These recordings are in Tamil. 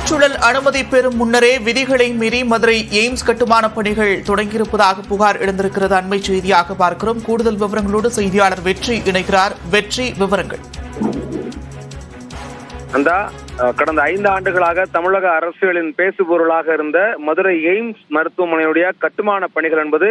சுற்றுச்சூழல் அனுமதி பெறும் முன்னரே விதிகளை மீறி மதுரை எய்ம்ஸ் கட்டுமான பணிகள் தொடங்கியிருப்பதாக புகார் எழுந்திருக்கிறது. அண்மை செய்தியாக பார்க்கிறோம். கூடுதல் விவரங்களோடு செய்தியாளர் வெற்றி இணைக்கிறார். வெற்றி, விவரங்கள். கடந்த 5 ஆண்டுகளாக தமிழக அரசியலின் பேசுபொருளாக இருந்த மதுரை எய்ம்ஸ் மருத்துவமனையுடைய கட்டுமான பணிகள் என்பது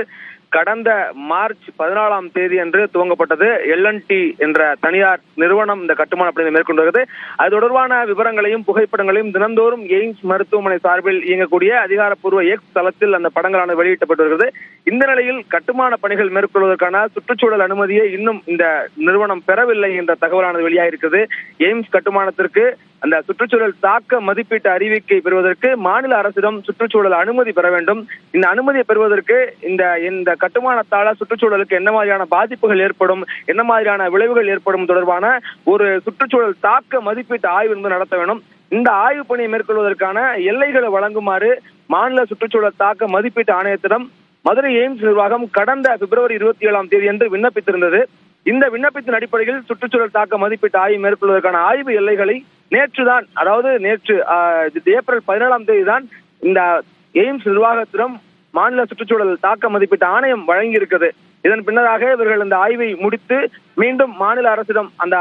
கடந்த மார்ச் 14ஆம் தேதி அன்று துவங்கப்பட்டது. LNT என்ற தனியார் நிறுவனம் இந்த கட்டுமான பணியை மேற்கொண்டு வருகிறது. அது தொடர்பான விவரங்களையும் புகைப்படங்களையும் தினந்தோறும் எய்ம்ஸ் மருத்துவமனை சார்பில் இயங்கக்கூடிய அதிகாரப்பூர்வ எக்ஸ் தளத்தில் அந்த படங்களான வெளியிடப்பட்டு வருகிறது. இந்த நிலையில் கட்டுமான பணிகள் மேற்கொள்வதற்கான சுற்றுச்சூழல் அனுமதியை இன்னும் இந்த நிறுவனம் பெறவில்லை என்ற தகவலானது வெளியாகிருக்கிறது. எய்ம்ஸ் கட்டுமானத்திற்கு அந்த சுற்றுச்சூழல் தாக்க மதிப்பீட்டு அறிவிக்கை பெறுவதற்கு மாநில அரசிடம் சுற்றுச்சூழல் அனுமதி பெற வேண்டும். இந்த அனுமதியை பெறுவதற்கு இந்த கட்டுமானத்தால சுற்றுச்சூழலுக்கு என்ன மாதிரியான பாதிப்புகள் ஏற்படும், என்ன மாதிரியான விளைவுகள் ஏற்படும் தொடர்பான ஒரு சுற்றுச்சூழல் தாக்க மதிப்பீட்டு ஆய்வு என்பது நடத்த வேண்டும். இந்த ஆய்வு பணியை மேற்கொள்வதற்கான எல்லைகளை வழங்குமாறு மாநில சுற்றுச்சூழல் தாக்க மதிப்பீட்டு ஆணையத்திடம் மதுரை எய்ம்ஸ் நிர்வாகம் கடந்த பிப்ரவரி 27ஆம் தேதி அன்று விண்ணப்பித்திருந்தது. இந்த விண்ணப்பத்தின் அடிப்படையில் சுற்றுச்சூழல் தாக்க மதிப்பீட்டு ஆய்வு மேற்கொள்வதற்கான ஆய்வு எல்லைகளை நேற்று ஏப்ரல் 17ஆம் தேதி தான் இந்த எய்ம்ஸ் நிர்வாகத்திடம் மாநில சுற்றுச்சூழல் தாக்க மதிப்பீட்டு ஆணையம் வழங்கியிருக்கிறது. இதன் பின்னராக இவர்கள் இந்த ஆய்வை முடித்து மீண்டும் மாநில அரசிடம் அந்த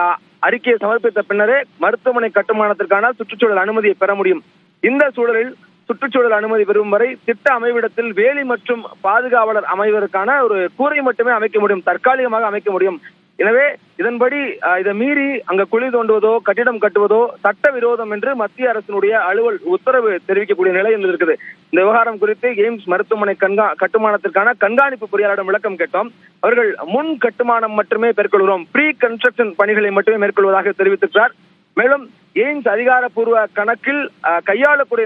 அறிக்கையை சமர்ப்பித்த பின்னரே மருத்துவமனை கட்டுமானத்திற்கான சுற்றுச்சூழல் அனுமதியை பெற முடியும். இந்த சூழலில் சுற்றுச்சூழல் அனுமதி பெறும் வரை திட்ட அமைவிடத்தில் வேலி மற்றும் பாதுகாவலர் அமைவதற்கான ஒரு கூரை மட்டுமே அமைக்க முடியும், தற்காலிகமாக அமைக்க முடியும். எனவே இதன்படி இதை மீறி அங்க குழி தோண்டுவதோ கட்டிடம் கட்டுவதோ சட்டவிரோதம் என்று மத்திய அரசினுடைய அலுவல் உத்தரவு தெரிவிக்கக்கூடிய நிலை இருக்குது. இந்த விவகாரம் குறித்து எய்ம்ஸ் மருத்துவமனை கட்டுமானத்திற்கான கண்காணிப்பு பொறியாளரிடம் விளக்கம் கேட்டோம். அவர்கள் முன் கட்டுமானம் மட்டுமே மேற்கொள்கிறோம், ப்ரீ கன்ஸ்ட்ரக்ஷன் பணிகளை மட்டுமே மேற்கொள்வதாக தெரிவித்திருக்கிறார். மேலும் எய்ம்ஸ் அதிகாரப்பூர்வ கணக்கில் கையாளக்கூடிய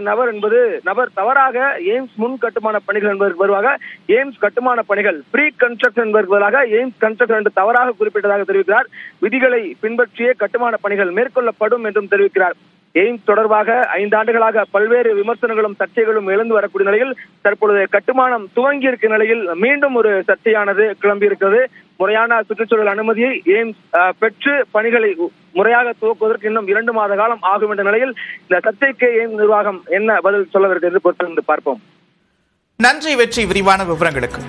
நபர் தவறாக எய்ம்ஸ் முன் கட்டுமான பணிகள் என்பதற்கு பதிலாக எய்ம்ஸ் கட்டுமான பணிகள் ப்ரீ கன்ஸ்ட்ரக்ஷன் என்பதற்கு பதிலாக எய்ம்ஸ் கன்ஸ்ட்ரக்ஷன் என்று தவறாக குறிப்பிட்டதாக தெரிவிக்கிறார். விதிகளை பின்பற்றியே கட்டுமான பணிகள் மேற்கொள்ளப்படும் என்றும் தெரிவிக்கிறார். எய்ம்ஸ் தொடர்பாக 5 ஆண்டுகளாக பல்வேறு விமர்சனங்களும் சர்ச்சைகளும் எழுந்து வரக்கூடிய நிலையில் தற்பொழுது கட்டுமானம் துவங்கி இருக்க நிலையில் மீண்டும் ஒரு சர்ச்சையானது கிளம்பி இருக்கிறது. முறையான சுற்றுச்சூழல் அனுமதியை எய்ம்ஸ் பெற்று பணிகளை முறையாக துவக்குவதற்கு இன்னும் 2 மாத காலம் ஆகும் என்ற நிலையில் இந்த சர்ச்சைக்கு எய்ம்ஸ் நிர்வாகம் என்ன பதில் சொல்லவிருக்கிறது என்று பொறுத்திருந்து பார்ப்போம். நன்றி வெற்றி, விரிவான விவரங்களுக்கு.